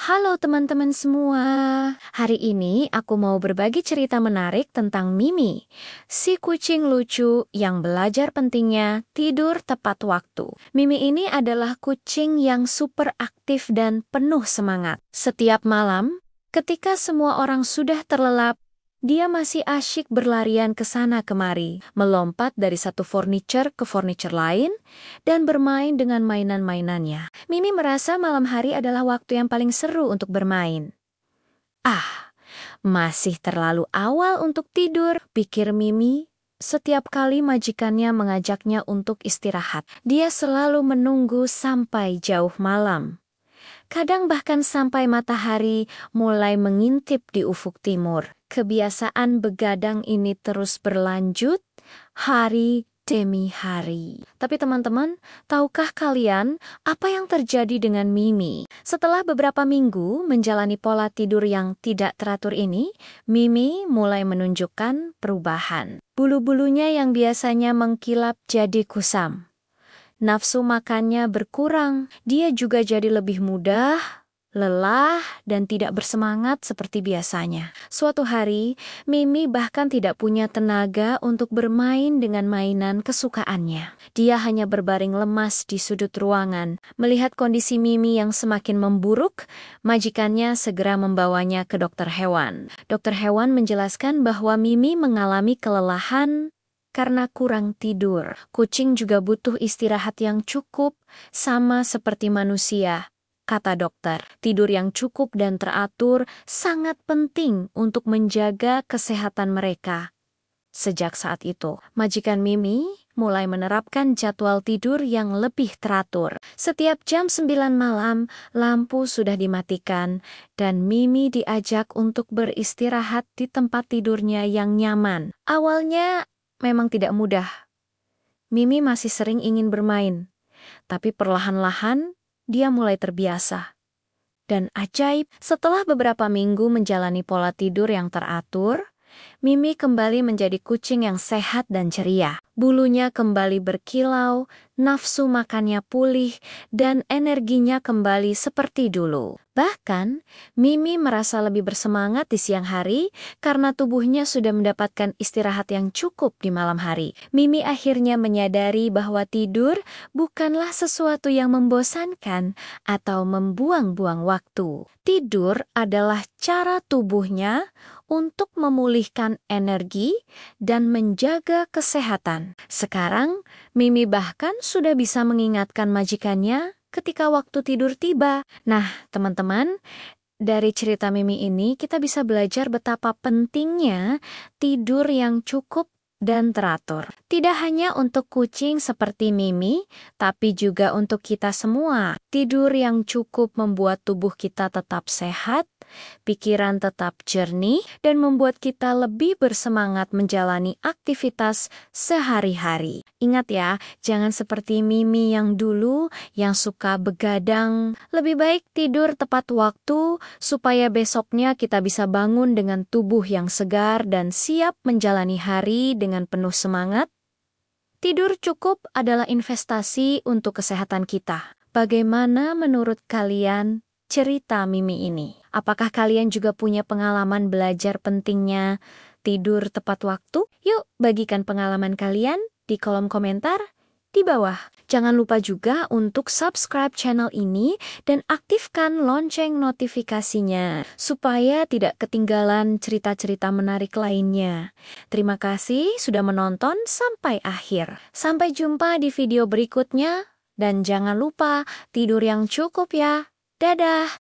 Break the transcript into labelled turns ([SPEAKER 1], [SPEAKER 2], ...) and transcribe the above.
[SPEAKER 1] Halo teman-teman semua. Hari ini aku mau berbagi cerita menarik tentang Mimi, si kucing lucu yang belajar pentingnya tidur tepat waktu. Mimi ini adalah kucing yang super aktif dan penuh semangat. Setiap malam, ketika semua orang sudah terlelap, dia masih asyik berlarian ke sana kemari, melompat dari satu furniture ke furniture lain, dan bermain dengan mainan-mainannya. Mimi merasa malam hari adalah waktu yang paling seru untuk bermain. Ah, masih terlalu awal untuk tidur, pikir Mimi. Setiap kali majikannya mengajaknya untuk istirahat, dia selalu menunggu sampai jauh malam. Kadang bahkan sampai matahari mulai mengintip di ufuk timur. Kebiasaan begadang ini terus berlanjut hari demi hari. Tapi teman-teman, tahukah kalian apa yang terjadi dengan Mimi? Setelah beberapa minggu menjalani pola tidur yang tidak teratur ini, Mimi mulai menunjukkan perubahan. Bulu-bulunya yang biasanya mengkilap jadi kusam. Nafsu makannya berkurang, dia juga jadi lebih mudah, lelah, dan tidak bersemangat seperti biasanya. Suatu hari, Mimi bahkan tidak punya tenaga untuk bermain dengan mainan kesukaannya. Dia hanya berbaring lemas di sudut ruangan. Melihat kondisi Mimi yang semakin memburuk, majikannya segera membawanya ke dokter hewan. Dokter hewan menjelaskan bahwa Mimi mengalami kelelahan karena kurang tidur. Kucing juga butuh istirahat yang cukup, sama seperti manusia, kata dokter. Tidur yang cukup dan teratur sangat penting untuk menjaga kesehatan mereka. Sejak saat itu, majikan Mimi mulai menerapkan jadwal tidur yang lebih teratur. Setiap jam 9 malam, lampu sudah dimatikan dan Mimi diajak untuk beristirahat di tempat tidurnya yang nyaman. Awalnya memang tidak mudah. Mimi masih sering ingin bermain, tapi perlahan-lahan dia mulai terbiasa. Dan ajaib, setelah beberapa minggu menjalani pola tidur yang teratur, Mimi kembali menjadi kucing yang sehat dan ceria. Bulunya kembali berkilau, nafsu makannya pulih, dan energinya kembali seperti dulu. Bahkan, Mimi merasa lebih bersemangat di siang hari karena tubuhnya sudah mendapatkan istirahat yang cukup di malam hari. Mimi akhirnya menyadari bahwa tidur bukanlah sesuatu yang membosankan atau membuang-buang waktu. Tidur adalah cara tubuhnya untuk memulihkan energi dan menjaga kesehatan. Sekarang, Mimi bahkan sudah bisa mengingatkan majikannya ketika waktu tidur tiba. Nah, teman-teman, dari cerita Mimi ini kita bisa belajar betapa pentingnya tidur yang cukup dan teratur. Tidak hanya untuk kucing seperti Mimi, tapi juga untuk kita semua. Tidur yang cukup membuat tubuh kita tetap sehat, pikiran tetap jernih, dan membuat kita lebih bersemangat menjalani aktivitas sehari-hari. Ingat ya, jangan seperti Mimi yang dulu yang suka begadang. Lebih baik tidur tepat waktu supaya besoknya kita bisa bangun dengan tubuh yang segar dan siap menjalani hari dengan penuh semangat. Tidur cukup adalah investasi untuk kesehatan kita. Bagaimana menurut kalian cerita Mimi ini? Apakah kalian juga punya pengalaman belajar pentingnya tidur tepat waktu? Yuk, bagikan pengalaman kalian di kolom komentar di bawah. Jangan lupa juga untuk subscribe channel ini dan aktifkan lonceng notifikasinya supaya tidak ketinggalan cerita-cerita menarik lainnya. Terima kasih sudah menonton sampai akhir. Sampai jumpa di video berikutnya dan jangan lupa tidur yang cukup ya. Dadah!